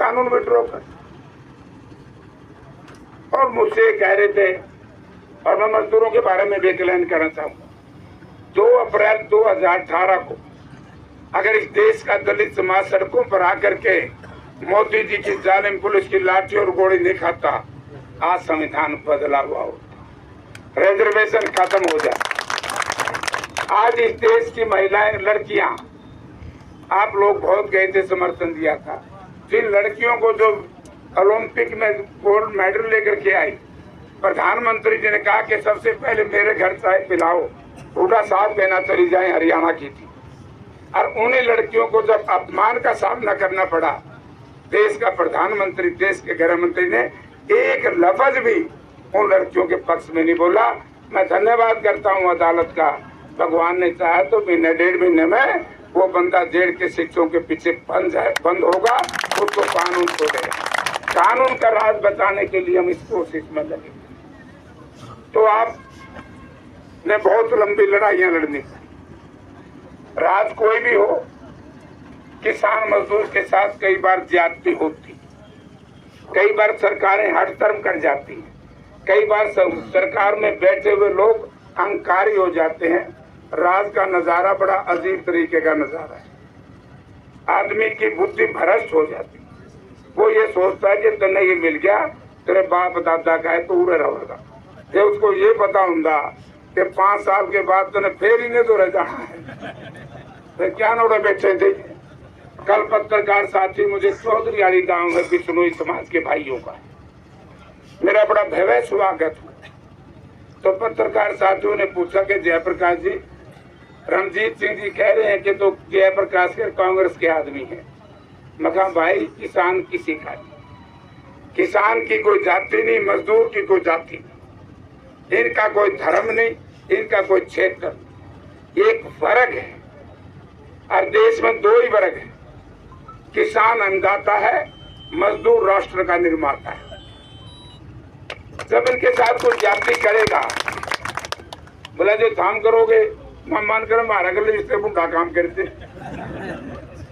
कानून विड्रॉ कर। और मुझसे कह रहे थे, और मैं मजदूरों के बारे में भी ऐलान करना चाहूंगा, 2 अप्रैल 2018 को अगर इस देश का दलित समाज सड़कों पर आकर के मोदी जी की जालिम पुलिस की लाठी और गोली नहीं खाता, आज संविधान बदला हुआ होता, रिजर्वेशन खत्म हो जाए। आज इस देश की महिलाएं, लड़कियां, आप लोग बहुत गए थे, समर्थन दिया था। जिन लड़कियों को जो ओलंपिक में गोल्ड मेडल लेकर के आई, प्रधानमंत्री जी ने कहा कि सबसे पहले मेरे घर चाय पिलाओ, बूढ़ा साहब कहना चली जाए, हरियाणा की थी। और उन्हीं लड़कियों को जब अपमान का सामना करना पड़ा, देश का प्रधानमंत्री, देश के गृह मंत्री ने एक लफ्ज भी उन लड़कियों के पक्ष में नहीं बोला। मैं धन्यवाद करता हूं अदालत का। भगवान ने चाहा तो महीने 1.5 महीने में वो बंदा जेल के शिक्षों के पीछे बंद होगा, उसको कानून छोड़ेगा। कानून का राज बचाने के लिए हम इस कोशिश में लगे। तो आपने बहुत लंबी लड़ाइयां लड़नी, राज कोई भी हो, किसान मजदूर के साथ कई बार ज्यादती होती, कई बार सरकारें हठधर्म कर जाती हैं, कई बार सरकार में बैठे हुए लोग अहंकारी हो जाते हैं। राज का नजारा बड़ा अजीब तरीके का नजारा है। आदमी की बुद्धि भ्रष्ट हो जाती, वो ये सोचता है कि तने ये मिल गया, तेरे बाप दादा का है तो उड़े रहेगा। ये उसको ये पता होगा कि 5 साल के बाद तने फिर इन्हें तो रह जाना है, तो क्या नोड़े बैठे थे। कल पत्रकार साथी मुझे चौधरी वाली गांव में बिश्नोई समाज के भाइयों का मेरा बड़ा भव्य स्वागत हुआ। तो पत्रकार साथियों ने पूछा कि जयप्रकाश जी, रणजीत सिंह जी कह रहे हैं कि तो जयप्रकाश के कांग्रेस के आदमी हैं। मैं कहा भाई, किसान किसी का नहीं, किसान की कोई जाति नहीं, मजदूर की कोई जाति नहीं, इनका कोई धर्म नहीं, इनका कोई क्षेत्र। एक वर्ग है और देश में 2 ही वर्ग है, किसान अन्नदाता है, मजदूर राष्ट्र का निर्माता है। जब इनके साथ कोई जाति करेगा, बोला जो काम करोगे मैं मानकर हमारा गले इससे बुढ़ा काम करते,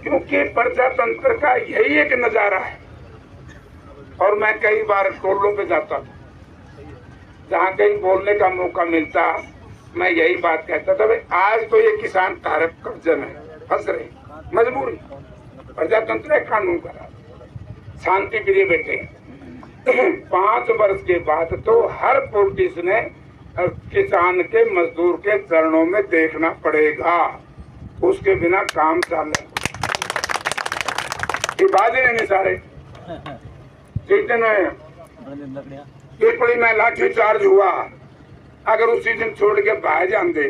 क्योंकि प्रजातंत्र का यही एक नजारा है। और मैं कई बार टोलों पे जाता था, जहाँ कहीं बोलने का मौका मिलता, मैं यही बात कहता था, भाई आज तो ये किसान तारक कर्जे में फंस रहे, मजबूरी, प्रजातंत्र है, कानून का राज, शांति प्रिय बेटे। 5 वर्ष के बाद तो हर पॉलिटिक्स ने किसान के, मजदूर के चरणों में देखना पड़ेगा, उसके बिना काम चले। नहीं सारे पिपली में लाठी चार्ज हुआ, अगर उसी दिन छोड़ के बाहर जाते,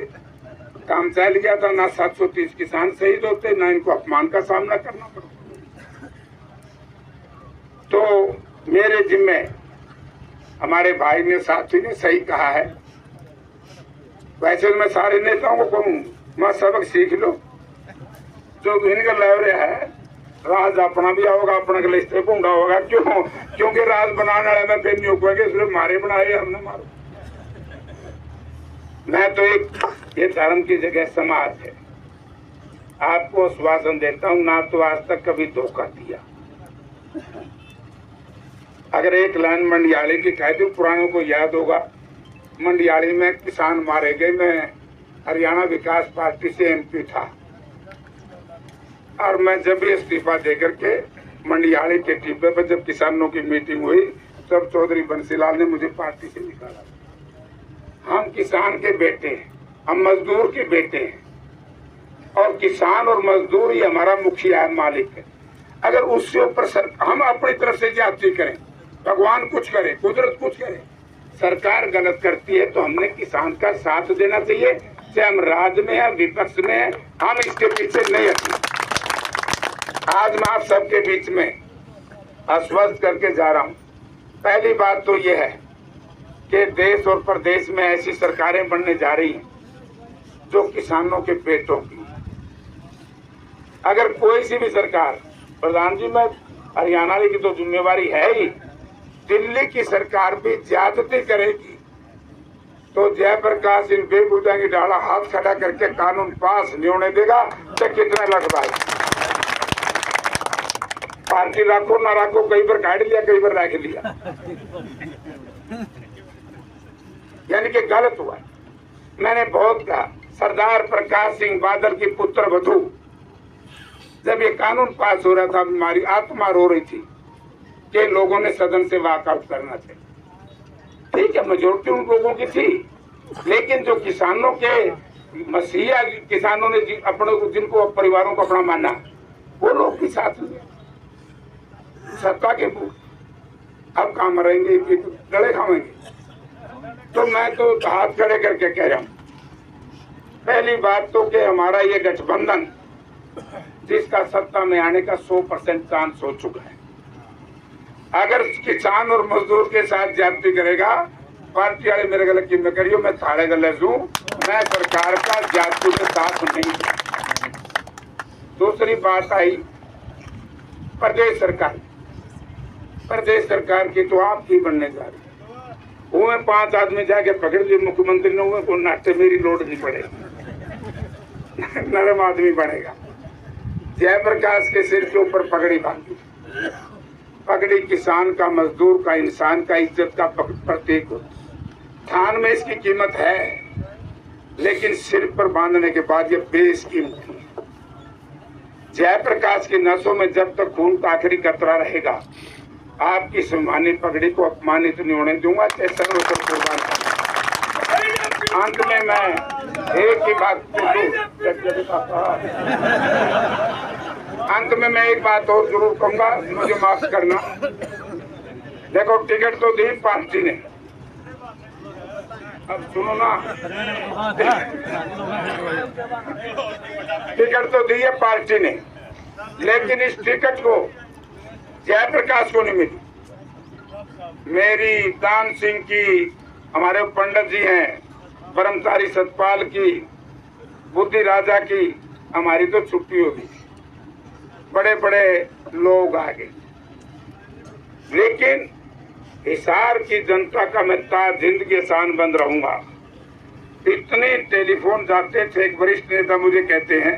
काम चल गया था। ना 730 किसान शहीद होते, ना इनको अपमान का सामना करना पड़ता। तो मेरे जिम्मे हमारे भाई ने, साथी ने सही कहा है। वैसे मैं सारे नेताओं को कहूँ, मैं सबक सीख लो, जो इनका लव रहा है, राज अपना भी होगा, अपना के लिए भूंगा होगा। क्यों? क्योंकि राज बनाने वाले में फिर नहीं हो पाएंगे, इसलिए मारे बनाए हमने मारो। मैं तो ये धर्म की जगह समाज है, आपको आश्वासन देता हूँ, ना तो आज तक कभी धोखा दिया। अगर एक लाइन मंडियाली की कह दूं, पुरानों को याद होगा, मंडियाली में किसान मारे गए। मैं हरियाणा विकास पार्टी से MP था, और मैं जब भी इस्तीफा देकर के मंडियाली के टिब्बे पर जब किसानों की मीटिंग हुई, तब चौधरी बंसीलाल ने मुझे पार्टी से निकाला। हम किसान के बेटे हैं, हम मजदूर के बेटे हैं, और किसान और मजदूर ही हमारा मुखिया है, मालिक है। अगर उससे ऊपर हम अपनी तरफ से जाति करें, भगवान कुछ करे, कुदरत कुछ करे, सरकार गलत करती है, तो हमने किसान का साथ देना चाहिए, चाहे हम राज में है, विपक्ष में है, हम इसके पीछे नहीं हटेंगे। आज मैं आप सबके बीच में आश्वस्त करके जा रहा हूं। पहली बात तो यह है कि देश और प्रदेश में ऐसी सरकारें बनने जा रही हैं जो किसानों के पेटों की। अगर कोई सी भी सरकार, प्रधान जी, मैं हरियाणा की तो जिम्मेवारी है ही, दिल्ली की सरकार भी ज्यादती करेगी तो जयप्रकाश इन बेबुदा की डाला हाथ खड़ा करके कानून पास नहीं होने देगा, तो कितने लग भाई। पार्टी रखो ना रखो, कई बार काट लिया, कई बार रख लिया, यानी कि गलत हुआ। मैंने बहुत कहा, सरदार प्रकाश सिंह बादल की पुत्र वधू, जब ये कानून पास हो रहा था, हमारी आत्मा रो रही थी कि लोगों ने सदन से वॉकआउट करना चाहिए। ठीक है, मेजोरिटी उन लोगों की थी, लेकिन जो किसानों के मसीहा किसानों ने अपने जिनको परिवारों को अपना माना, वो लोग भी साथ में सत्ता के अब कहाँ मरेंगे, गले खाएंगे। तो मैं तो हाथ खड़े करके कह रहा हूँ, पहली बात तो कि हमारा ये गठबंधन जिसका सत्ता में आने का 100% चांस हो चुका है, अगर किसान और मजदूर के साथ ज्यादती करेगा, पार्टी वाले मेरे गले की में करियो, मैं थारे गले हूँ, मैं सरकार का ज्यादती के साथ नहीं। दूसरी बात आई प्रदेश सरकार, प्रदेश सरकार की तो आपकी बनने जा रही है। वो 5 आदमी जाके पकड़ लिए मुख्यमंत्री ने, हुए को नाटे मेरी लोड नहीं पड़ेगी, नरम आदमी बनेगा। जयप्रकाश के सिर के ऊपर पगड़ी बांधी, पगड़ी किसान का, मजदूर का, इंसान का इज्जत का प्रतीक होता। थान में इसकी कीमत है, लेकिन सिर पर बांधने के बाद ये बेशकीमती है। जयप्रकाश की नसों में जब तक खून का आखिरी कतरा रहेगा, आपकी सम्मानित पगड़ी को अपमानित नहीं होने दूंगा। अंत में मैं एक ही बात और जरूर कहूंगा, मुझे माफ करना। देखो, टिकट तो दी पार्टी ने, अब सुनो ना, टिकट तो दी है पार्टी ने, लेकिन इस टिकट को जयप्रकाश को नहीं मिली। मेरी दान सिंह की, हमारे पंडित जी हैं, ब्रह्मचारी सतपाल की, बुद्धि राजा की, हमारी तो छुट्टी होगी, बड़े बड़े लोग आ गए। लेकिन हिसार की जनता का मैं जिंदगी एहसान बंद रहूंगा। इतने टेलीफोन जाते थे, एक वरिष्ठ नेता मुझे कहते हैं,